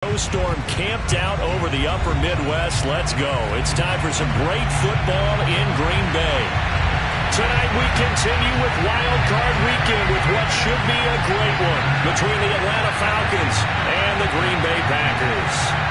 Storm camped out over the upper Midwest. Let's go. It's time for some great football in Green Bay. Tonight we continue with Wild Card Weekend with what should be a great one between the Atlanta Falcons and the Green Bay Packers.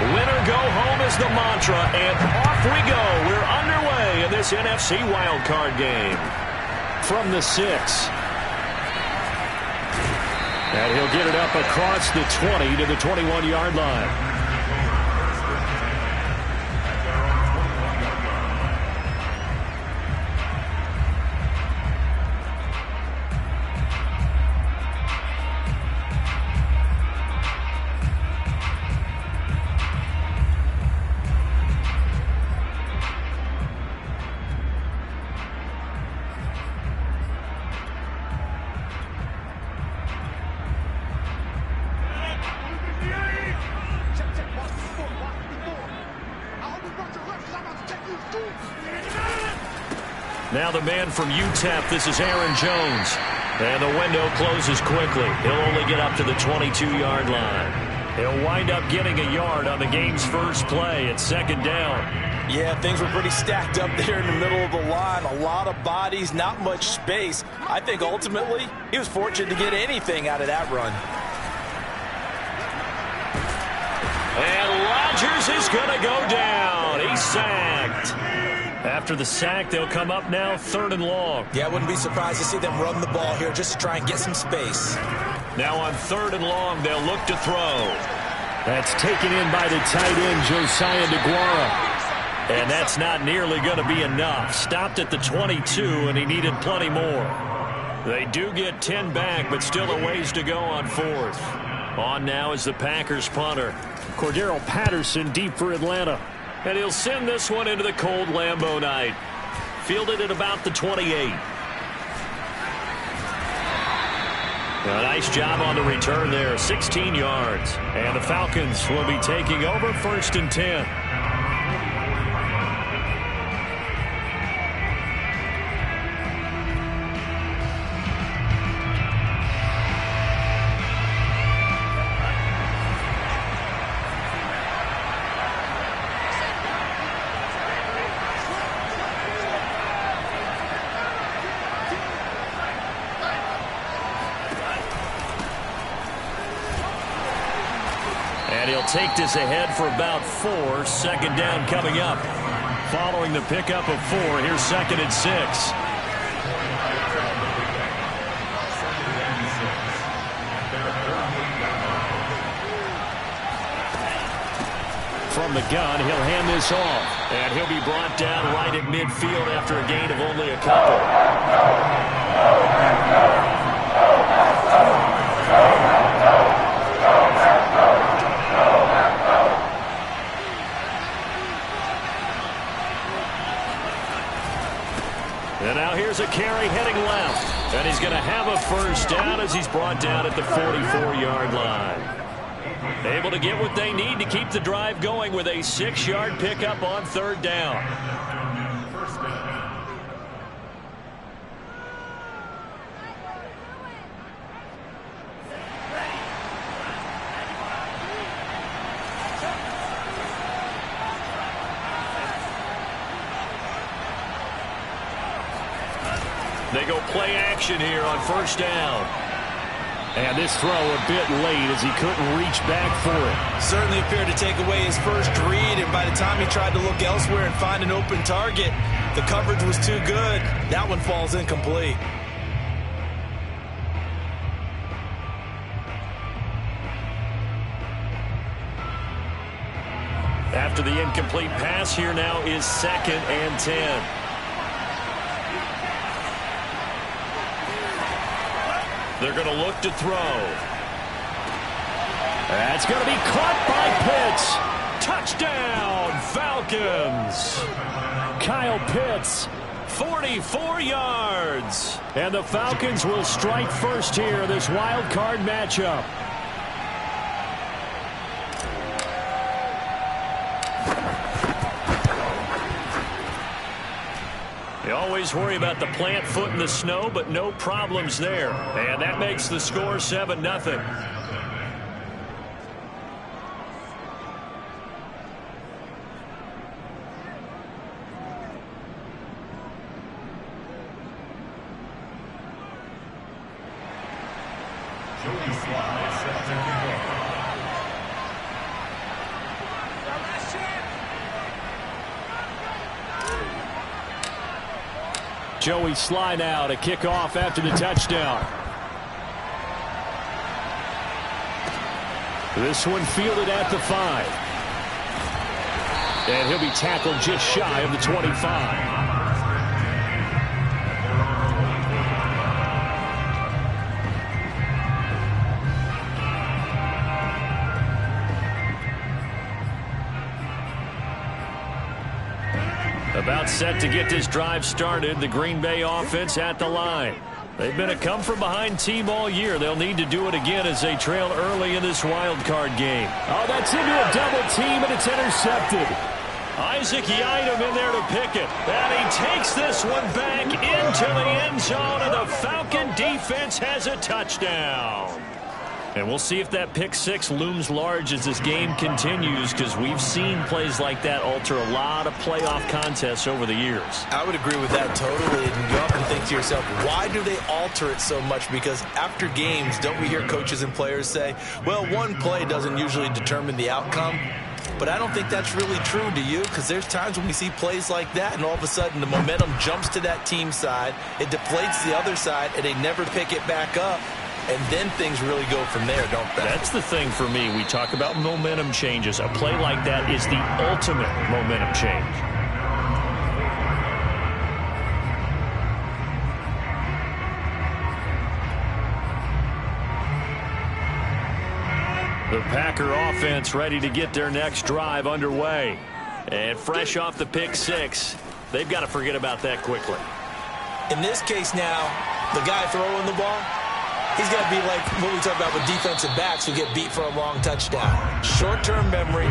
Winner go home is the mantra, and off we go. We're underway in this NFC wildcard game. From the 6. And he'll get it up across the 20 to the 21-yard line. Now the man from UTEP, this is Aaron Jones. And the window closes quickly. He'll only get up to the 22-yard line. He'll wind up getting a yard on the game's first play at second down. Yeah, things were pretty stacked up there in the middle of the line. A lot of bodies, not much space. I think ultimately he was fortunate to get anything out of that run. And Rodgers is going to go down. He's sacked. After the sack, they'll come up now 3rd and long. Yeah, I wouldn't be surprised to see them run the ball here just to try and get some space. Now on 3rd and long, they'll look to throw. That's taken in by the tight end, Josiah DeGuara. And that's not nearly going to be enough. Stopped at the 22, and he needed plenty more. They do get 10 back, but still a ways to go on 4th. On now is the Packers punter. Cordero Patterson deep for Atlanta. And he'll send this one into the cold Lambeau night. Fielded at about the 28. A nice job on the return there, 16 yards. And the Falcons will be taking over 1st and 10. And he'll take this ahead for about 4. Second down coming up. Following the pickup of 4, here's 2nd and 6. From the gun, he'll hand this off. And he'll be brought down right at midfield after a gain of only a couple. And now here's a carry heading left. And he's going to have a first down as he's brought down at the 44-yard line. Able to get what they need to keep the drive going with a 6-yard pickup on 3rd down. They go play action here on 1st down. And this throw a bit late as he couldn't reach back for it. Certainly appeared to take away his first read, and by the time he tried to look elsewhere and find an open target, the coverage was too good. That one falls incomplete. After the incomplete pass, here now is 2nd and 10. They're going to look to throw. That's going to be caught by Pitts. Touchdown, Falcons. Kyle Pitts 44 yards. And the Falcons will strike first here, this wild card matchup. You always worry about the plant foot in the snow, but no problems there. And that makes the score 7-0. Joey Sly now to kick off after the touchdown. This one fielded at the 5. And he'll be tackled just shy of the 25. About set to get this drive started. The Green Bay offense at the line. They've been a come-from-behind team all year. They'll need to do it again as they trail early in this wild card game. Oh, that's into a double team, and it's intercepted. Isaac Yiadom in there to pick it. And he takes this one back into the end zone, and the Falcon defense has a touchdown. And we'll see if that pick six looms large as this game continues, because we've seen plays like that alter a lot of playoff contests over the years. I would agree with that totally. And you often think to yourself, why do they alter it so much? Because after games, don't we hear coaches and players say, well, one play doesn't usually determine the outcome? But I don't think that's really true, do you? Because there's times when we see plays like that, and all of a sudden the momentum jumps to that team side, it deflates the other side, and they never pick it back up. And then things really go from there, don't they? That's the thing for me. We talk about momentum changes. A play like that is the ultimate momentum change. The Packer offense ready to get their next drive underway. And fresh off the pick six, they've got to forget about that quickly. In this case now, the guy throwing the ball, he's got to be like what we talk about with defensive backs who get beat for a long touchdown. Short-term memory,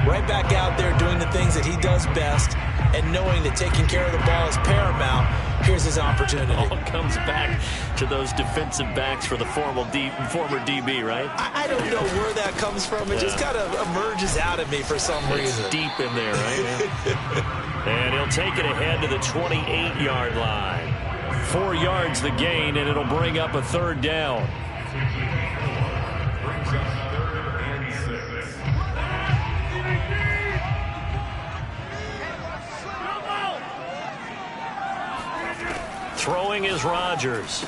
right back out there doing the things that he does best, and knowing that taking care of the ball is paramount. Here's his opportunity. All comes back to those defensive backs for the former DB, right? I don't know where that comes from. It just kind of emerges out of me for some reason. It's deep in there, right? And he'll take it ahead to the 28-yard line. 4 yards the gain, and it'll bring up a third down. Throwing is Rodgers.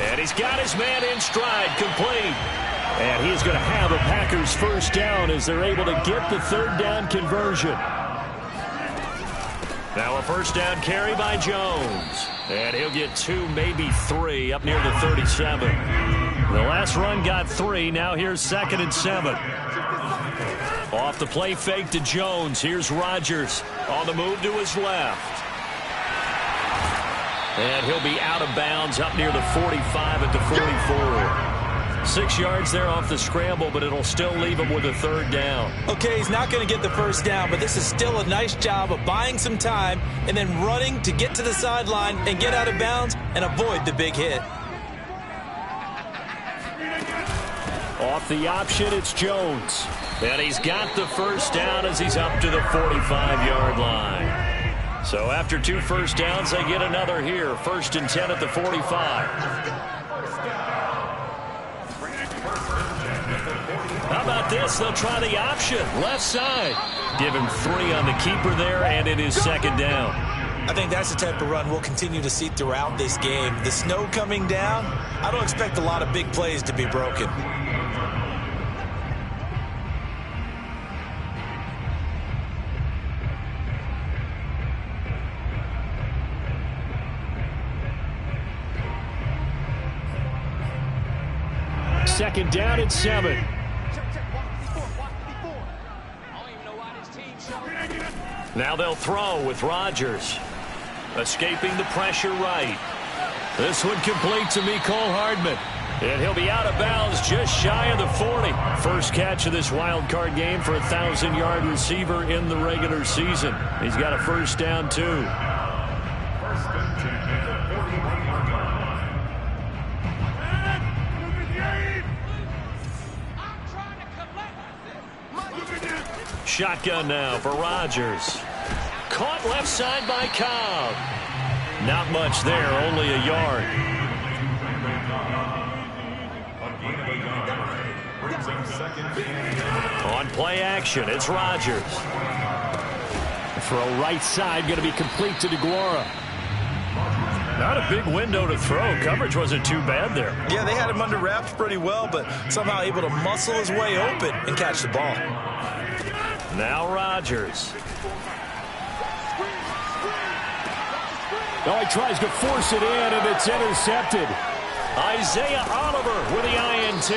And he's got his man in stride, complete. And he's going to have a Packers first down as they're able to get the third down conversion. Now a first down carry by Jones. And he'll get 2, maybe 3, up near the 37. The last run got 3. Now here's 2nd and 7. Off the play fake to Jones. Here's Rodgers on the move to his left. And he'll be out of bounds up near the 45 at the 44. 6 yards there off the scramble, but it'll still leave him with a third down. Okay, he's not going to get the first down, but this is still a nice job of buying some time and then running to get to the sideline and get out of bounds and avoid the big hit. Off the option, it's Jones. And he's got the first down as he's up to the 45-yard line. So after 2 first downs, they get another here. 1st and 10 at the 45. How about this? They'll try the option. Left side. Give him 3 on the keeper there, and it is 2nd down. I think that's the type of run we'll continue to see throughout this game. The snow coming down, I don't expect a lot of big plays to be broken. Second down and 7. Now they'll throw with Rodgers. Escaping the pressure right. This one complete to Mecole Hardman. And he'll be out of bounds just shy of the 40. First catch of this wild card game for a 1,000-yard receiver in the regular season. He's got a first down, too. Shotgun now for Rodgers. Caught left side by Cobb. Not much there, only a yard. On play action, it's Rodgers. Throw right side, going to be complete to DeGuara. Not a big window to throw. Coverage wasn't too bad there. Yeah, they had him under wraps pretty well, but somehow able to muscle his way open and catch the ball. Now Rodgers. Oh, he tries to force it in, and it's intercepted. Isaiah Oliver with the INT.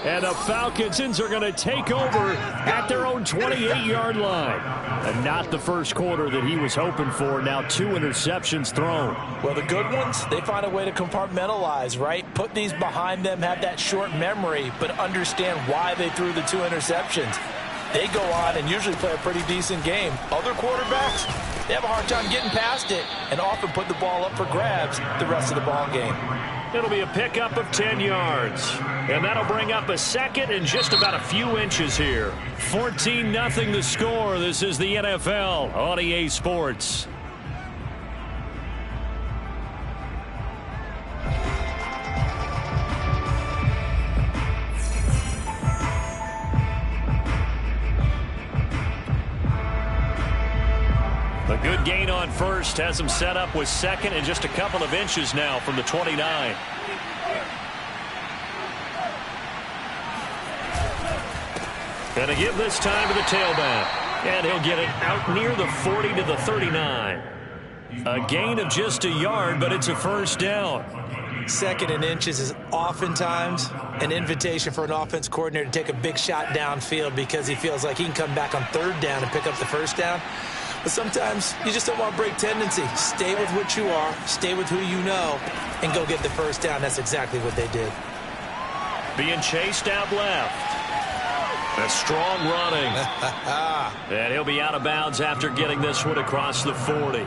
And the Falcons are going to take over at their own 28-yard line. And not the first quarter that he was hoping for. Now 2 interceptions thrown. Well, the good ones, they find a way to compartmentalize, right? Put these behind them, have that short memory, but understand why they threw the 2 interceptions. They go on and usually play a pretty decent game. Other quarterbacks, they have a hard time getting past it and often put the ball up for grabs the rest of the ball game. It'll be a pickup of 10 yards. And that'll bring up a second and just about a few inches here. 14-0 the score. This is the NFL on EA Sports. A good gain on first has him set up with second and just a couple of inches now from the 29. And a give this time to the tailback. And he'll get it out near the 40 to the 39. A gain of just a yard, but it's a first down. Second and inches is oftentimes an invitation for an offense coordinator to take a big shot downfield because he feels like he can come back on third down and pick up the first down. But sometimes you just don't want to break tendency. Stay with what you are, stay with who you know, and go get the first down. That's exactly what they did. Being chased out left. A strong running. And he'll be out of bounds after getting this one across the 40.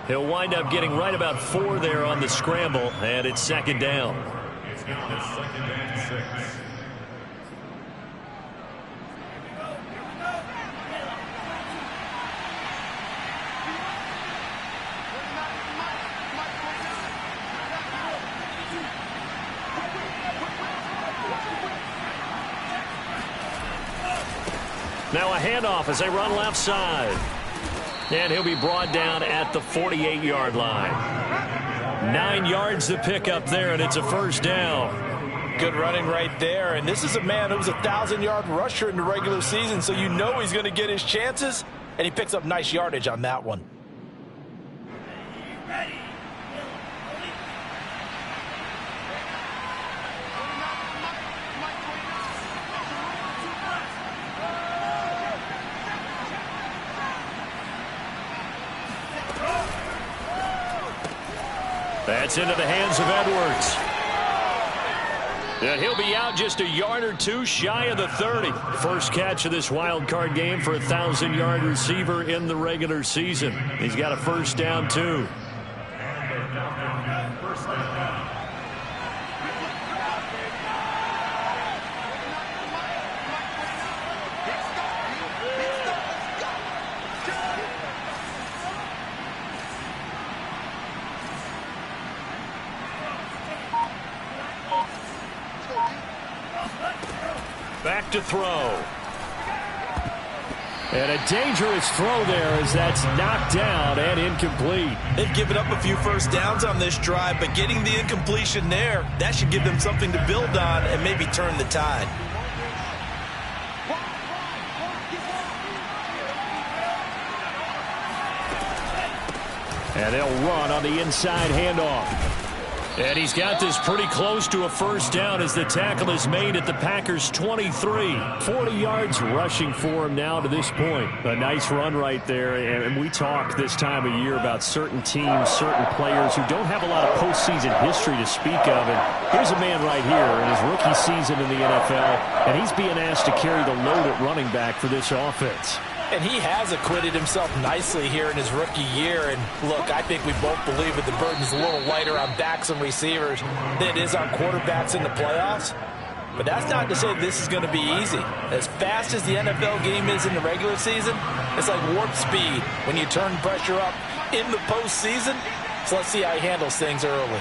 He'll wind up getting right about 4 there on the scramble, and it's second down. Now a handoff as they run left side. And he'll be brought down at the 48-yard line. 9 yards to pick up there, and it's a first down. Good running right there. And this is a man who was a 1,000-yard rusher in the regular season, so you know he's going to get his chances, and he picks up nice yardage on that one. That's into the hands of Edwards. And he'll be out just a yard or 2 shy of the 30. First catch of this wild card game for a 1,000-yard receiver in the regular season. He's got a first down, too. Back to throw. And a dangerous throw there as that's knocked down and incomplete. They've given up a few first downs on this drive, but getting the incompletion there, that should give them something to build on and maybe turn the tide. And they'll run on the inside handoff. And he's got this pretty close to a first down as the tackle is made at the Packers' 23. 40 yards rushing for him now to this point. A nice run right there. And we talk this time of year about certain teams, certain players who don't have a lot of postseason history to speak of. And here's a man right here in his rookie season in the NFL, and he's being asked to carry the load at running back for this offense. And he has acquitted himself nicely here in his rookie year. And look, I think we both believe that the burden's a little lighter on backs and receivers than it is on quarterbacks in the playoffs. But that's not to say this is going to be easy. As fast as the NFL game is in the regular season, it's like warp speed when you turn pressure up in the postseason. So let's see how he handles things early.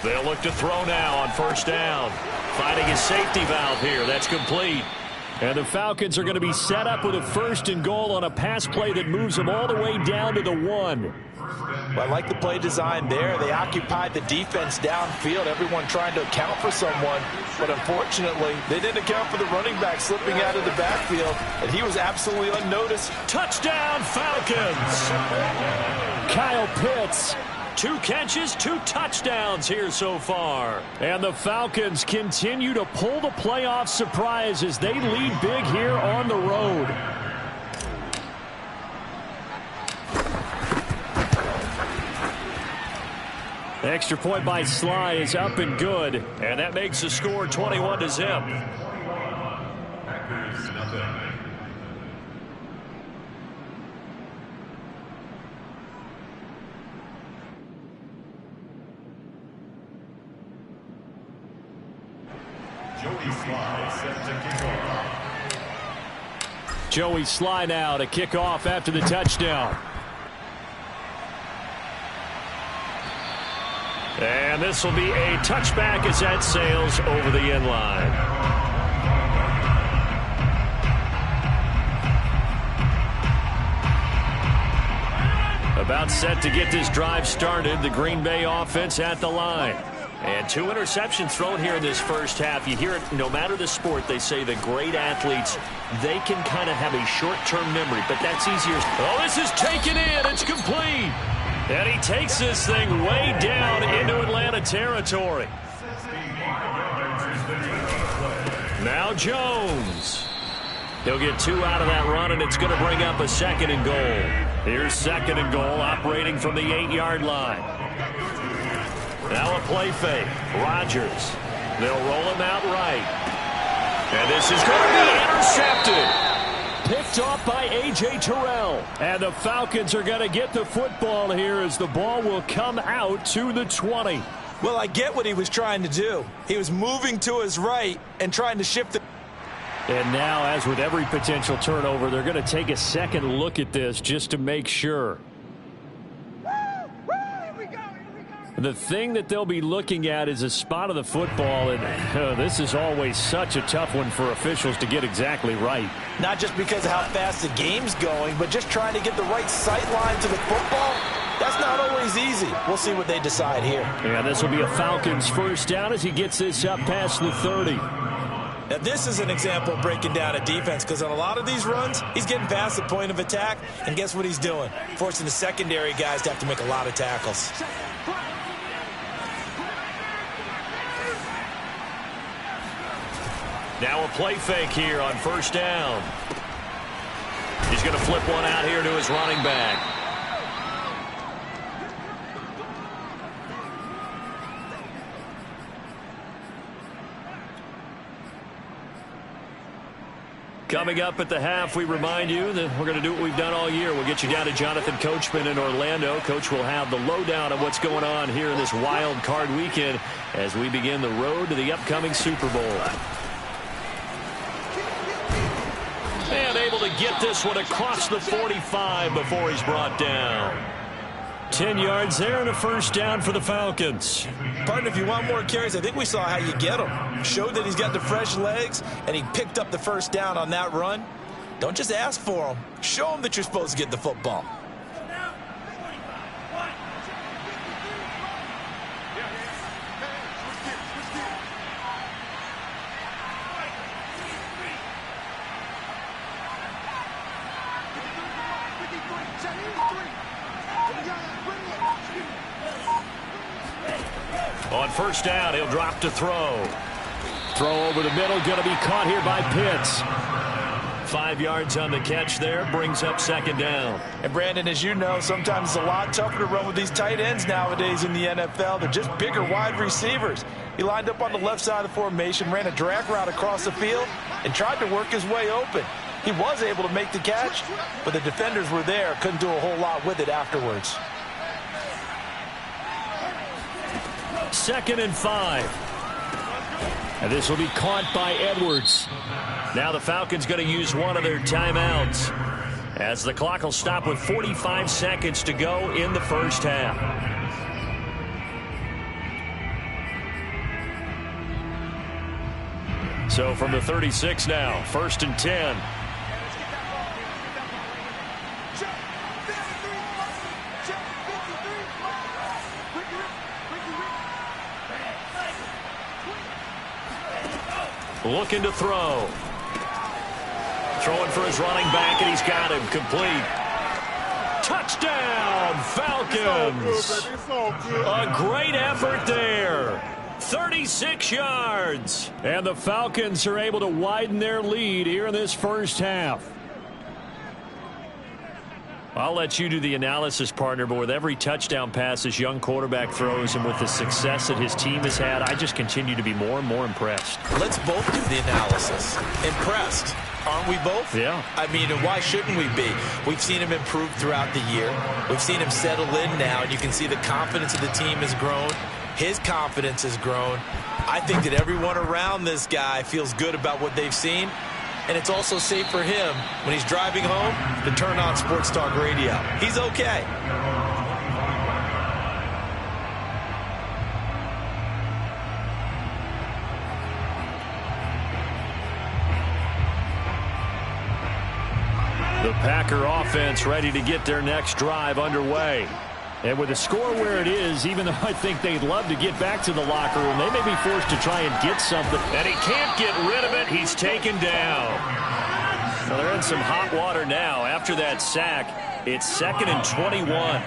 They'll look to throw now on first down. Finding his safety valve here. That's complete. And the Falcons are going to be set up with a 1st and goal on a pass play that moves them all the way down to the 1. Well, I like the play design there. They occupied the defense downfield, everyone trying to account for someone. But unfortunately, they didn't account for the running back slipping out of the backfield, and he was absolutely unnoticed. Touchdown, Falcons! Kyle Pitts. 2 catches, 2 touchdowns here so far. And the Falcons continue to pull the playoff surprise as they lead big here on the road. The extra point by Sly is up and good. And that makes the score 21-0. Joey Sly now to kick off after the touchdown. And this will be a touchback as that sails over the end line. About set to get this drive started, the Green Bay offense at the line. And 2 interceptions thrown here in this first half. You hear it, no matter the sport, they say the great athletes, they can kind of have a short-term memory, but that's easier. Oh, this is taken in. It's complete. And he takes this thing way down into Atlanta territory. Now Jones. He'll get 2 out of that run, and it's going to bring up a 2nd and goal. Here's 2nd and goal, operating from the 8-yard line. Now a play fake. Rodgers. They'll roll him out right. And this is going to be intercepted. Picked off by A.J. Terrell. And the Falcons are going to get the football here as the ball will come out to the 20. Well, I get what he was trying to do. He was moving to his right and trying to shift the... And now, as with every potential turnover, they're going to take a second look at this just to make sure. The thing that they'll be looking at is a spot of the football, and this is always such a tough one for officials to get exactly right. Not just because of how fast the game's going, but just trying to get the right sight line to the football. That's not always easy. We'll see what they decide here. And this will be a Falcons first down as he gets this up past the 30. Now, this is an example of breaking down a defense, because on a lot of these runs, he's getting past the point of attack, and guess what he's doing? Forcing the secondary guys to have to make a lot of tackles. Now a play fake here on first down. He's going to flip one out here to his running back. Coming up at the half, we remind you that we're going to do what we've done all year. We'll get you down to Jonathan Coachman in Orlando. Coach will have the lowdown on what's going on here in this wild card weekend as we begin the road to the upcoming Super Bowl. And able to get this one across the 45 before he's brought down. 10 yards there and a first down for the Falcons. Partner, if you want more carries, I think we saw how you get him. Showed that he's got the fresh legs, and he picked up the first down on that run. Don't just ask for him. Show him that you're supposed to get the football. On first down, he'll drop to throw. Throw over the middle, going to be caught here by Pitts. 5 yards on the catch there, brings up second down. And Brandon, as you know, sometimes it's a lot tougher to run with these tight ends nowadays in the NFL. They're just bigger wide receivers. He lined up on the left side of the formation, ran a drag route across the field, and tried to work his way open. He was able to make the catch, but the defenders were there, couldn't do a whole lot with it afterwards. 2nd and 5. And this will be caught by Edwards. Now the Falcons going to use one of their timeouts as the clock will stop with 45 seconds to go in the first half. So from the 36 now, 1st and 10. Looking to throw. Throwing for his running back, and he's got him complete. Touchdown, Falcons. A great effort there. 36 yards. And the Falcons are able to widen their lead here in this first half. I'll let you do the analysis, partner, but with every touchdown pass this young quarterback throws and with the success that his team has had, I just continue to be more and more impressed. Let's both do the analysis. Impressed. Aren't we both? Yeah. I mean, and why shouldn't we be? We've seen him improve throughout the year. We've seen him settle in now, and you can see the confidence of the team has grown. His confidence has grown. I think that everyone around this guy feels good about what they've seen. And it's also safe for him when he's driving home to turn on Sports Talk Radio. He's okay. The Packer offense ready to get their next drive underway. And with the score where it is, even though I think they'd love to get back to the locker room, they may be forced to try and get something. And he can't get rid of it. He's taken down. Well, they're in some hot water now. After that sack, it's 2nd and 21.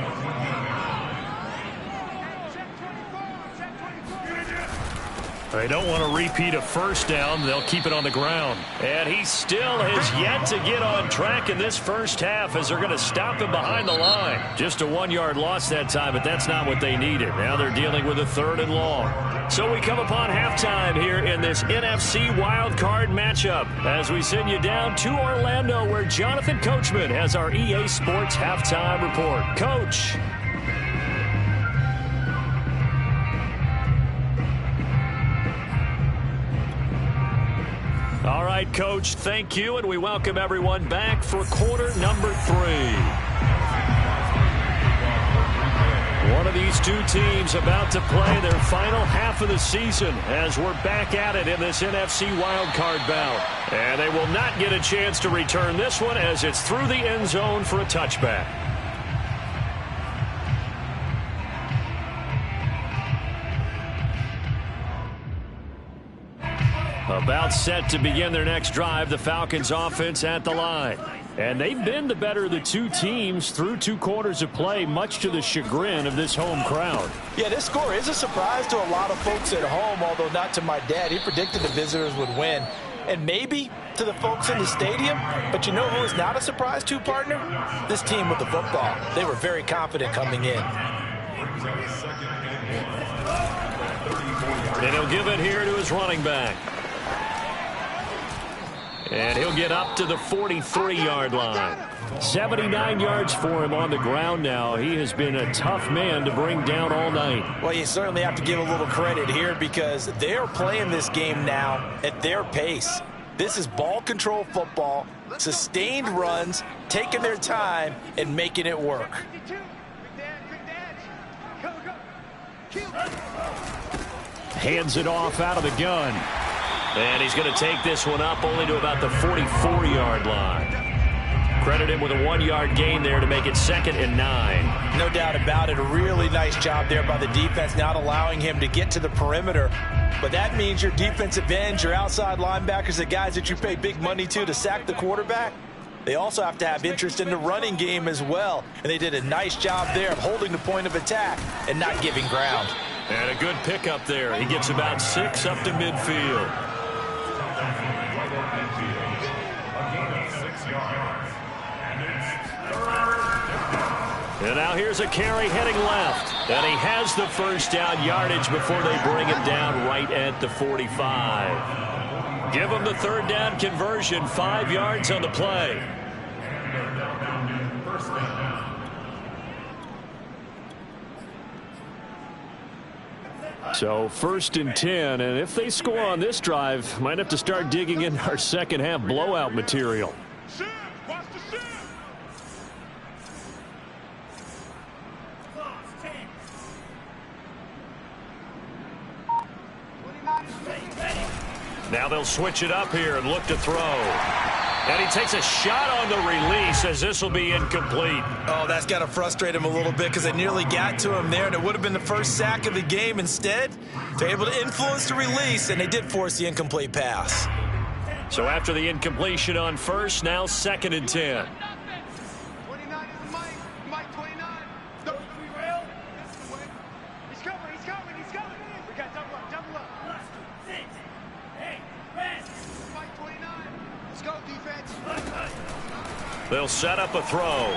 They don't want to repeat a first down. They'll keep it on the ground. And he still has yet to get on track in this first half as they're going to stop him behind the line. Just a 1-yard loss that time, but that's not what they needed. Now they're dealing with a 3rd and long. So we come upon halftime here in this NFC wildcard matchup as we send you down to Orlando where Jonathan Coachman has our EA Sports halftime report. Coach. All right, Coach, thank you, and we welcome everyone back for quarter number 3. One of these two teams about to play their final half of the season as we're back at it in this NFC wildcard bout. And they will not get a chance to return this one as it's through the end zone for a touchback. About set to begin their next drive, the Falcons offense at the line. And they've been the better of the two teams through 2 quarters of play, much to the chagrin of this home crowd. Yeah, this score is a surprise to a lot of folks at home, although not to my dad. He predicted the visitors would win. And maybe to the folks in the stadium, but you know who is not a surprise to, partner? This team with the football. They were very confident coming in. And he'll give it here to his running back. And he'll get up to the 43-yard line. 79 yards for him on the ground now. He has been a tough man to bring down all night. Well, you certainly have to give a little credit here because they're playing this game now at their pace. This is ball control football, sustained runs, taking their time, and making it work. Hands it off out of the gun. And he's going to take this one up only to about the 44-yard line. Credit him with a 1-yard gain there to make it 2nd and 9. No doubt about it. A really nice job there by the defense, not allowing him to get to the perimeter. But that means your defensive ends, your outside linebackers, the guys that you pay big money to sack the quarterback, they also have to have interest in the running game as well. And they did a nice job there of holding the point of attack and not giving ground. And a good pickup there. He gets about 6 up to midfield. And now here's a carry heading left. And he has the first down yardage before they bring him down right at the 45. Give him the third down conversion, 5 yards on the play. So 1st and 10, and if they score on this drive, might have to start digging in our second half blowout material. Now they'll switch it up here and look to throw. And he takes a shot on the release as this will be incomplete. Oh, that's got to frustrate him a little bit because they nearly got to him there, and it would have been the first sack of the game. Instead, they're able to influence the release, and they did force the incomplete pass. So after the incompletion on first, now 2nd and 10. They'll set up a throw.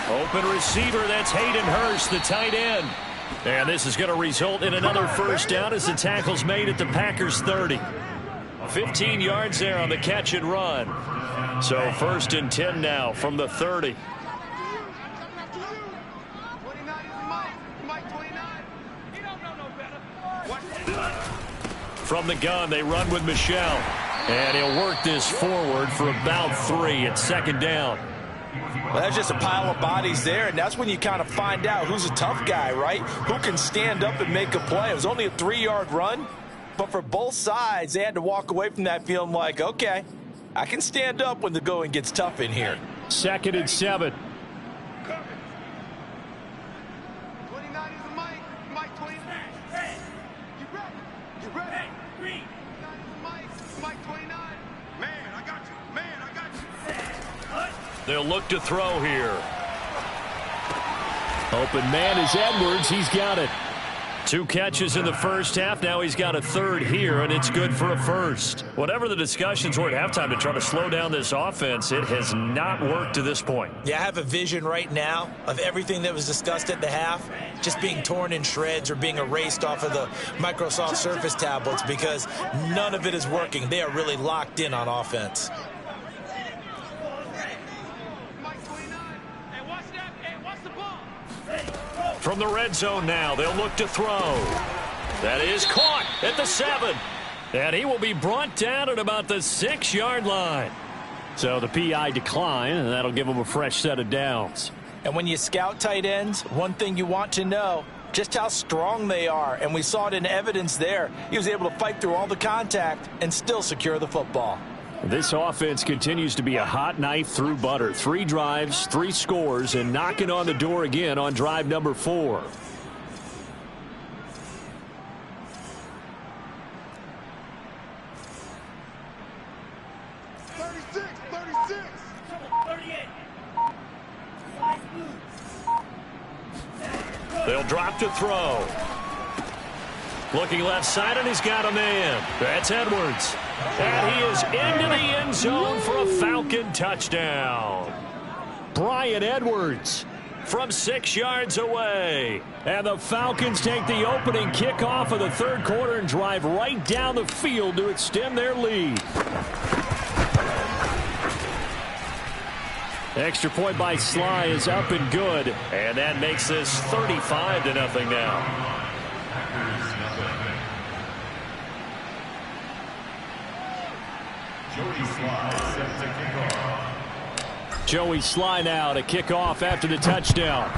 Open receiver, that's Hayden Hurst, the tight end. And this is going to result in another first down as the tackle's made at the Packers 30. 15 yards there on the catch and run. So 1st and 10 now from the 30. From the gun, they run with Michelle. And he'll work this forward for about 3 at 2nd down. Well, that's just a pile of bodies there, and that's when you kind of find out who's a tough guy, right? Who can stand up and make a play. It was only a 3-yard run, but for both sides, they had to walk away from that feeling like, okay, I can stand up when the going gets tough in here. 2nd and 7. They'll look to throw here. Open man is Edwards. He's got it. 2 catches in the first half. Now he's got a 3rd here, and it's good for a first. Whatever the discussions were at halftime to try to slow down this offense, it has not worked to this point. Yeah, I have a vision right now of everything that was discussed at the half just being torn in shreds or being erased off of the Microsoft Surface tablets because none of it is working. They are really locked in on offense. From the red zone now, they'll look to throw. That is caught at the 7. And he will be brought down at about the 6-yard line. So the PI decline, and that'll give him a fresh set of downs. And when you scout tight ends, one thing you want to know, just how strong they are. And we saw it in evidence there. He was able to fight through all the contact and still secure the football. This offense continues to be a hot knife through butter. 3 drives, 3 scores, and knocking on the door again on drive number 4. They'll drop to throw. Looking left side, and he's got a man. That's Edwards. And he is into the end zone for a Falcon touchdown. Brian Edwards from 6 yards away. And the Falcons take the opening kickoff of the 3rd quarter and drive right down the field to extend their lead. Extra point by Sly is up and good. And that makes this 35-0 now. Joey Sly now to kick off after the touchdown.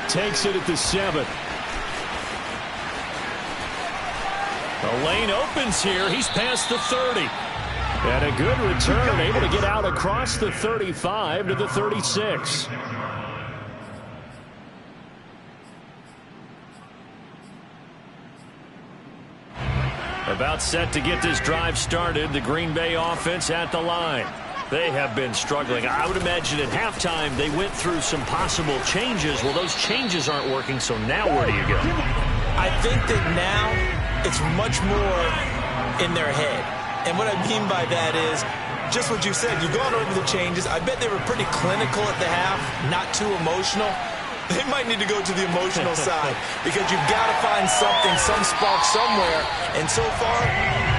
Takes it at the 7. The lane opens here. He's past the 30. And a good return, able to get out across the 35 to the 36. About set to get this drive started. The Green Bay offense at the line. They have been struggling. I would imagine at halftime they went through some possible changes. Well, those changes aren't working, so now where do you go? I think that now it's much more in their head. And what I mean by that is just what you said. You've gone over the changes. I bet they were pretty clinical at the half, not too emotional. They might need to go to the emotional side because you've got to find something, some spark somewhere. And so far,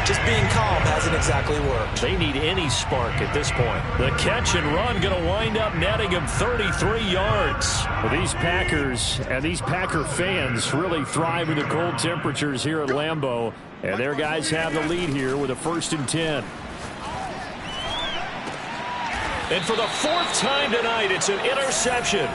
just being calm hasn't exactly worked. They need any spark at this point. The catch and run going to wind up netting him 33 yards. Well, these Packers and these Packer fans really thrive in the cold temperatures here at Lambeau. And their guys have the lead here with a 1st and 10. And for the 4th time tonight, it's an interception.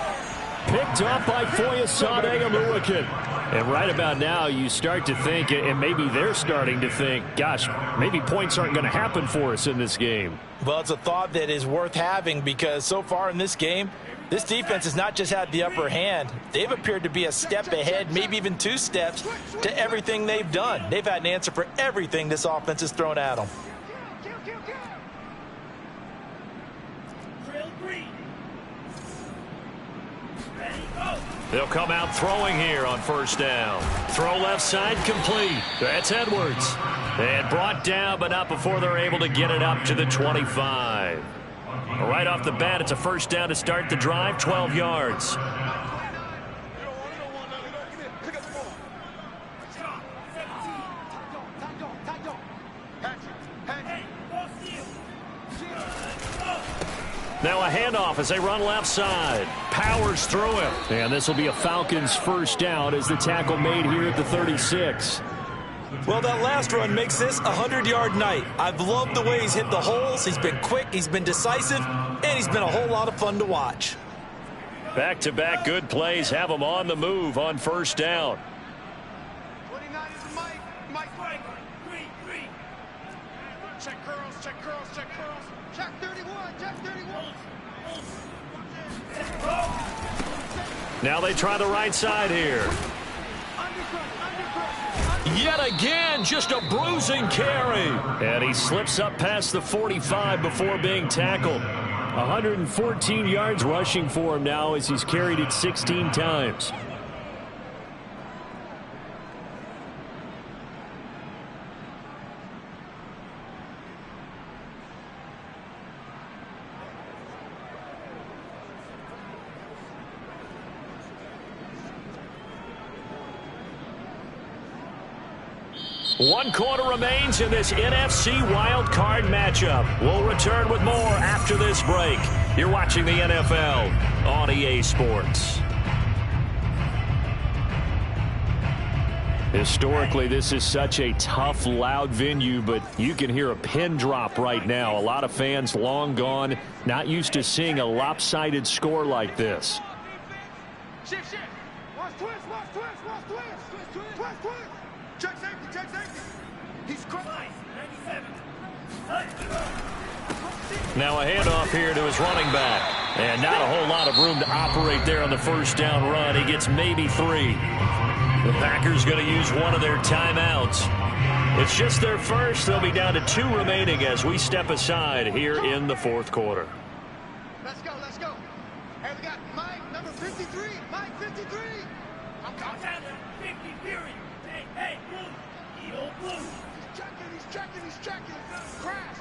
Picked up by Foyesade Oluwakin. And right about now, you start to think, and maybe they're starting to think, gosh, maybe points aren't going to happen for us in this game. Well, it's a thought that is worth having because so far in this game, this defense has not just had the upper hand. They've appeared to be a step ahead, maybe even 2 steps, to everything they've done. They've had an answer for everything this offense has thrown at them. They'll come out throwing here on 1st down. Throw left side complete. That's Edwards. And brought down, but not before they're able to get it up to the 25. Right off the bat, it's a 1st down to start the drive, 12 yards. Now a handoff as they run left side. Powers through him. And this will be a Falcons 1st down as the tackle made here at the 36. Well, that last run makes this a 100-yard night. I've loved the way he's hit the holes. He's been quick, he's been decisive, and he's been a whole lot of fun to watch. Back-to-back good plays have him on the move on 1st down. 29 is Mike. Green. Check curls. Check 31. Now they try the right side here. Yet again, just a bruising carry. And he slips up past the 45 before being tackled. 114 yards rushing for him now as he's carried it 16 times. One quarter remains in this NFC wildcard matchup. We'll return with more after this break. You're watching the NFL on EA Sports. Historically, this is such a tough, loud venue, but you can hear a pin drop right now. A lot of fans long gone, not used to seeing a lopsided score like this. Shift. Watch twist. Check safety. He's crying. 97. Now a handoff here to his running back. And not a whole lot of room to operate there on the 1st down run. He gets maybe 3. The Packers going to use one of their timeouts. It's just their first. They'll be down to 2 remaining as we step aside here in the 4th quarter. Let's go. Hey, we got Mike, number 53. Mike, 53. I'm counting. 50, period. Hey, blue. He's checking. Crash.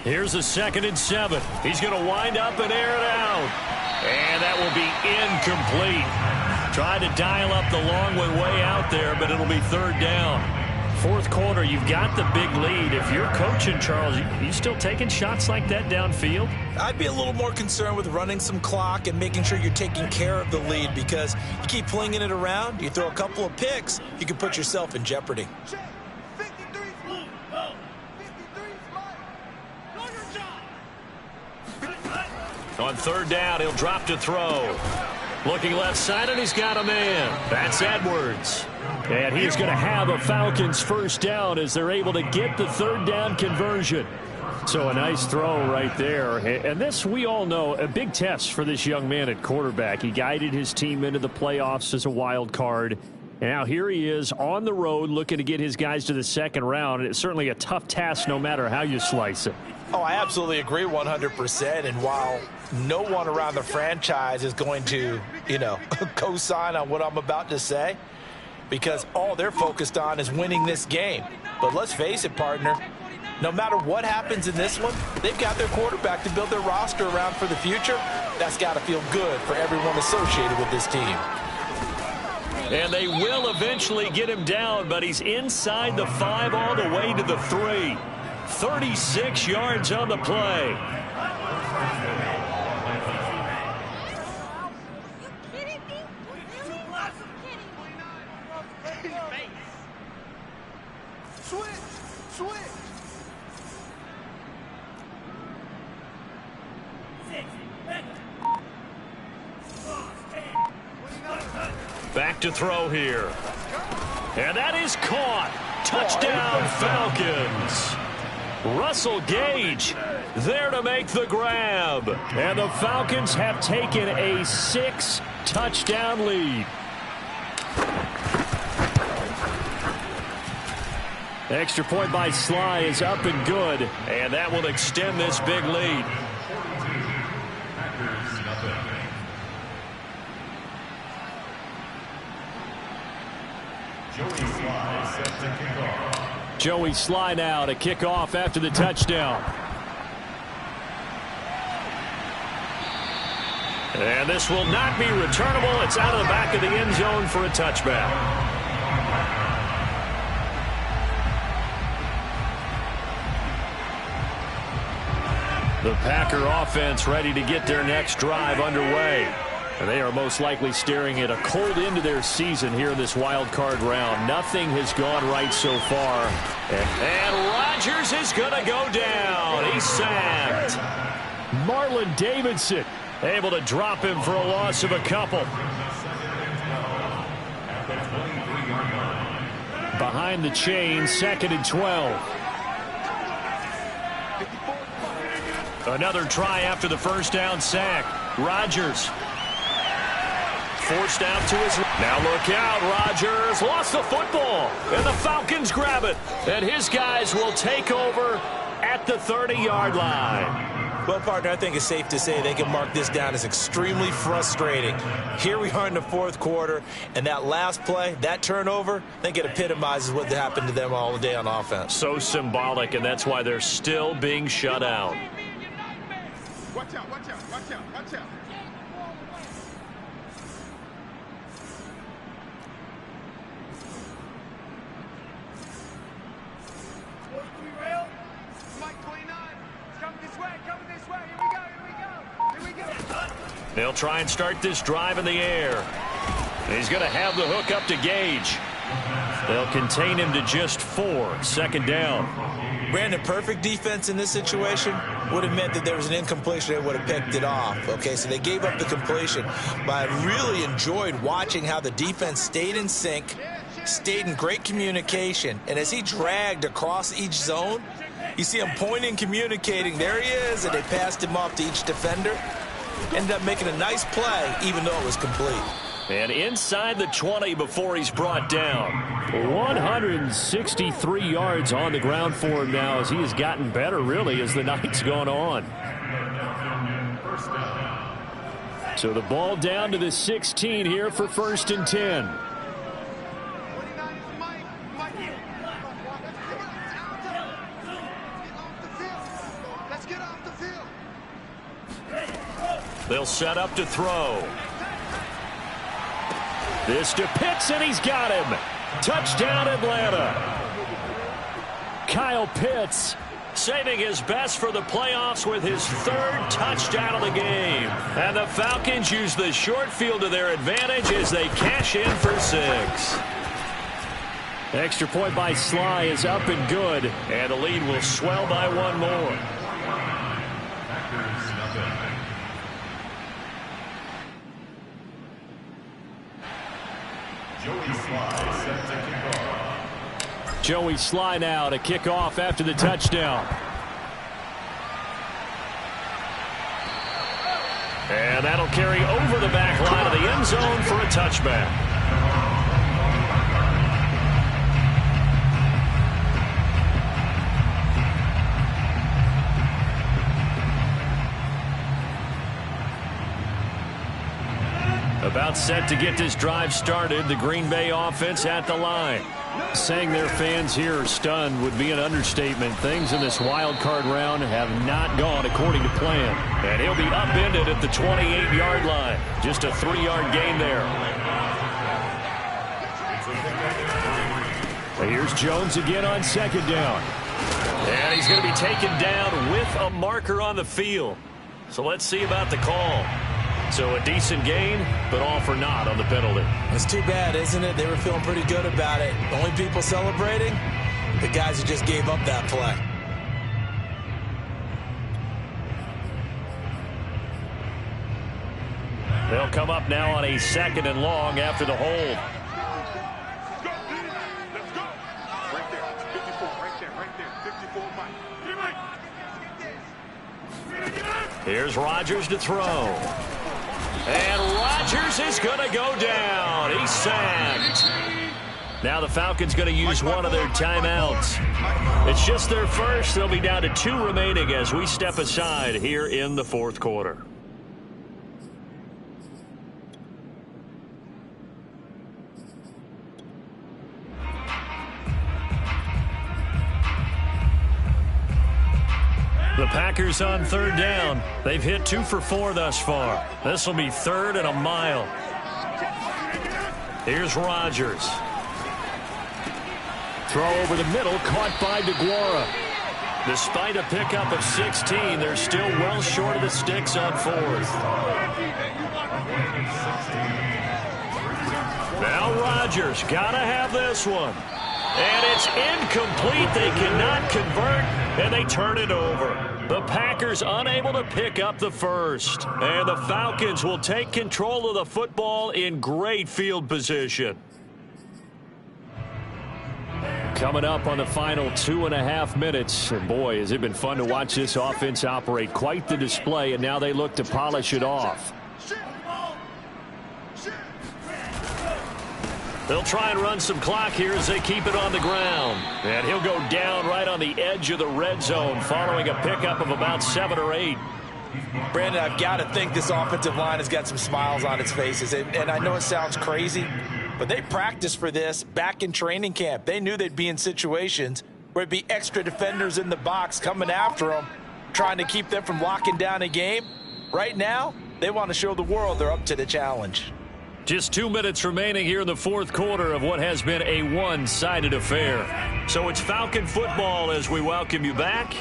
Here's a 2nd and 7. He's going to wind up and air it out. And that will be incomplete. Tried to dial up the long way out there, but it'll be 3rd down. 4th quarter, you've got the big lead. If you're coaching, Charles, you still taking shots like that downfield? I'd be a little more concerned with running some clock and making sure you're taking care of the lead because you keep flinging it around, you throw a couple of picks, you can put yourself in jeopardy. 53 blue. 53 Mike. On 3rd down, he'll drop to throw. Looking left side, and he's got a man. That's Edwards. And he's going to have a Falcons 1st down as they're able to get the 3rd down conversion. So a nice throw right there. And this, we all know, a big test for this young man at quarterback. He guided his team into the playoffs as a wild card. Now here he is on the road looking to get his guys to the second round. It's certainly a tough task no matter how you slice it. Oh, I absolutely agree 100%. And while no one around the franchise is going to, co-sign on what I'm about to say, because all they're focused on is winning this game. But let's face it, partner, no matter what happens in this one, they've got their quarterback to build their roster around for the future. That's got to feel good for everyone associated with this team. And they will eventually get him down, but he's inside the 5 all the way to the 3. 36 yards on the play. Back to throw here. And that is caught. Touchdown, Falcons. Russell Gage there to make the grab. And the Falcons have taken a 6-touchdown lead. Extra point by Sly is up and good. And that will extend this big lead. Joey Sly now to kick off after the touchdown. And this will not be returnable. It's out of the back of the end zone for a touchback. The Packer offense ready to get their next drive underway. And they are most likely staring at a cold end to their season here in this wild card round. Nothing has gone right so far. And Rodgers is going to go down. He's sacked. Marlon Davidson able to drop him for a loss of a couple. Behind the chain, 2nd and 12. Another try after the first down sack. Rodgers forced out to his... Now look out, Rodgers lost the football, and the Falcons grab it. And his guys will take over at the 30-yard line. Well, partner, I think it's safe to say they can mark this down as extremely frustrating. Here we are in the 4th quarter, and that last play, that turnover, I think it epitomizes what happened to them all day on offense. So symbolic, and that's why they're still being shut out. Watch out, watch out, watch out, watch out. They'll try and start this drive in the air. He's going to have the hook up to Gage. They'll contain him to just 4. 2nd down. Brandon, perfect defense in this situation would have meant that there was an incompletion. They would have picked it off. Okay, so they gave up the completion. But I really enjoyed watching how the defense stayed in sync, stayed in great communication. And as he dragged across each zone, you see him pointing, communicating. There he is, and they passed him off to each defender. Ended up making a nice play, even though it was complete. And inside the 20 before he's brought down. 163 yards on the ground for him now as he has gotten better, really, as the night's gone on. So the ball down to the 16 here for 1st and 10. They'll set up to throw. This to Pitts, and he's got him. Touchdown, Atlanta. Kyle Pitts saving his best for the playoffs with his 3rd touchdown of the game. And the Falcons use the short field to their advantage as they cash in for 6. Extra point by Sly is up and good. And the lead will swell by 1 more. Joey Sly now to kick off after the touchdown. And that'll carry over the back line of the end zone for a touchback. About set to get this drive started. The Green Bay offense at the line. Saying their fans here are stunned would be an understatement. Things in this wild card round have not gone according to plan. And he'll be upended at the 28-yard line. Just a 3-yard gain there. Here's Jones again on second down. And he's going to be taken down with a marker on the field. So let's see about the call. So a decent gain, but all for naught on the penalty. It's too bad, isn't it? They were feeling pretty good about it. The only people celebrating, the guys who just gave up that play. They'll come up now on a 2nd and long after the hold. Let's go. Right there. 54, right there. 54, Mike. Here's Rodgers to throw. And Rodgers is going to go down. He's sacked. Now the Falcons going to use one of their timeouts. It's just their first. They'll be down to 2 remaining as we step aside here in the 4th quarter. The Packers on 3rd down. They've hit 2 for 4 thus far. This will be 3rd and a mile. Here's Rodgers. Throw over the middle, caught by DeGuara. Despite a pickup of 16, they're still well short of the sticks on 4th. Now Rodgers, gotta have this one. And it's incomplete. They cannot convert, and they turn it over. The Packers unable to pick up the first. And the Falcons will take control of the football in great field position. Coming up on the final 2.5 minutes. And boy, has it been fun to watch this offense operate. Quite the display, and now they look to polish it off. They'll try and run some clock here as they keep it on the ground. And he'll go down right on the edge of the red zone following a pickup of about 7 or 8. Brandon, I've got to think this offensive line has got some smiles on its faces. And I know it sounds crazy, but they practiced for this back in training camp. They knew they'd be in situations where it'd be extra defenders in the box coming after them, trying to keep them from locking down a game. Right now, they want to show the world they're up to the challenge. Just 2 minutes remaining here in the 4th quarter of what has been a one-sided affair. So it's Falcon football as we welcome you back.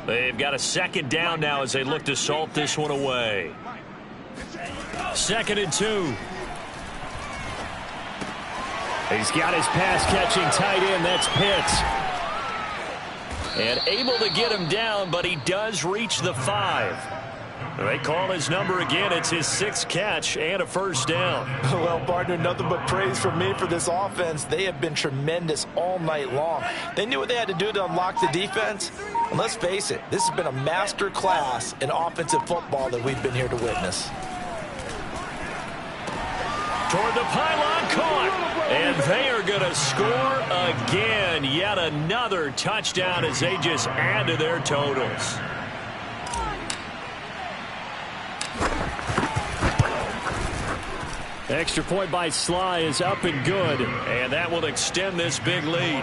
They've got a 2nd down now as they look to salt this one away. 2nd and 2. He's got his pass-catching tight end. That's Pitts. And able to get him down, but he does reach the 5. They call his number again. It's his 6th catch and a 1st down. Well, partner, nothing but praise from me for this offense. They have been tremendous all night long. They knew what they had to do to unlock the defense. And let's face it, this has been a master class in offensive football that we've been here to witness. Toward the pylon, caught. And they are going to score again. Yet another touchdown as they just add to their totals. Extra point by Sly is up and good. And that will extend this big lead.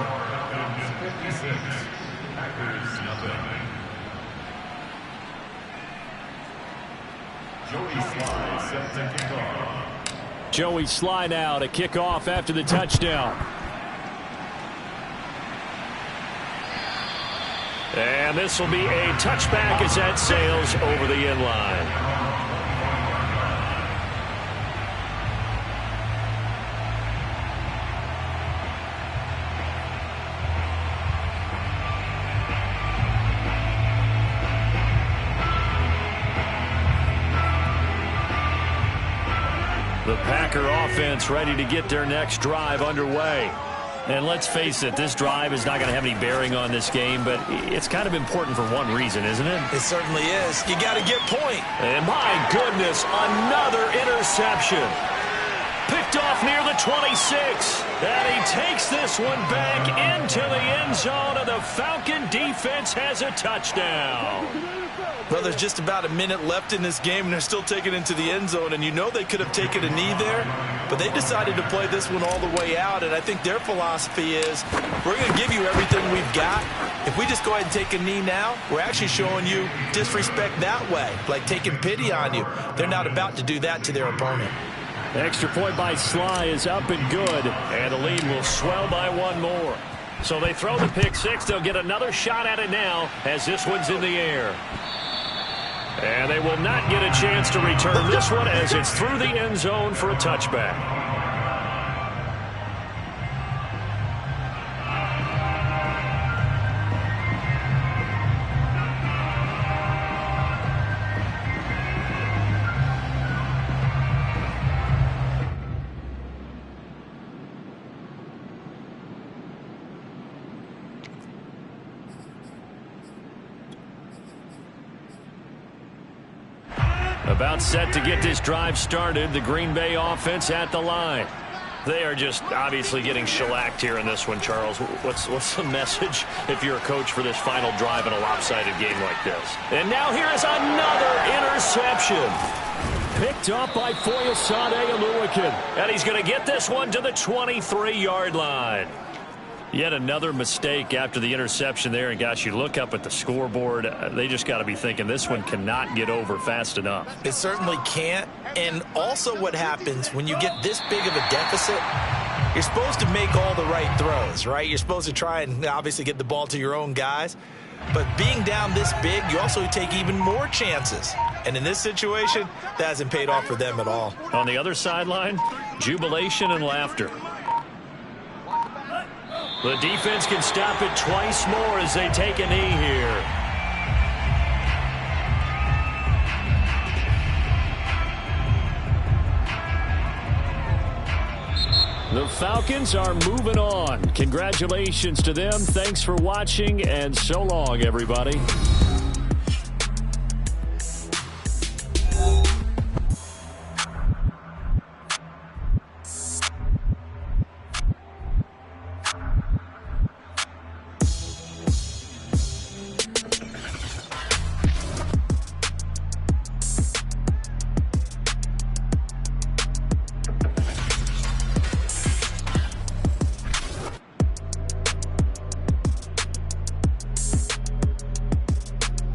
Joey Sly now to kick off after the touchdown. And this will be a touchback as that sails over the end line. The Packer offense ready to get their next drive underway. And let's face it, this drive is not going to have any bearing on this game, but it's kind of important for one reason, isn't it? It certainly is. You got to get point. And my goodness, another interception. Picked off near the 26. And he takes this one back into the end zone, and the Falcon defense has a touchdown. Well, there's just about a minute left in this game, and they're still taking it into the end zone. And you know they could have taken a knee there, but they decided to play this one all the way out. And I think their philosophy is, we're going to give you everything we've got. If we just go ahead and take a knee now, we're actually showing you disrespect that way, like taking pity on you. They're not about to do that to their opponent. Extra point by Sly is up and good. And the lead will swell by one more. So they throw the pick six. They'll get another shot at it now as this one's in the air. And they will not get a chance to return this one as it's through the end zone for a touchback. About set to get this drive started. The Green Bay offense at the line. They are just obviously getting shellacked here in this one, Charles. What's the message if you're a coach for this final drive in a lopsided game like this? And now here is another interception. Picked up by Foyesade Oluwakin. And he's going to get this one to the 23-yard line. Yet another mistake after the interception there. And, gosh, you look up at the scoreboard. They just got to be thinking this one cannot get over fast enough. It certainly can't. And also what happens when you get this big of a deficit, you're supposed to make all the right throws, right? You're supposed to try and obviously get the ball to your own guys. But being down this big, you also take even more chances. And in this situation, that hasn't paid off for them at all. On the other sideline, jubilation and laughter. The defense can stop it twice more as they take a knee here. The Falcons are moving on. Congratulations to them. Thanks for watching, and so long, everybody.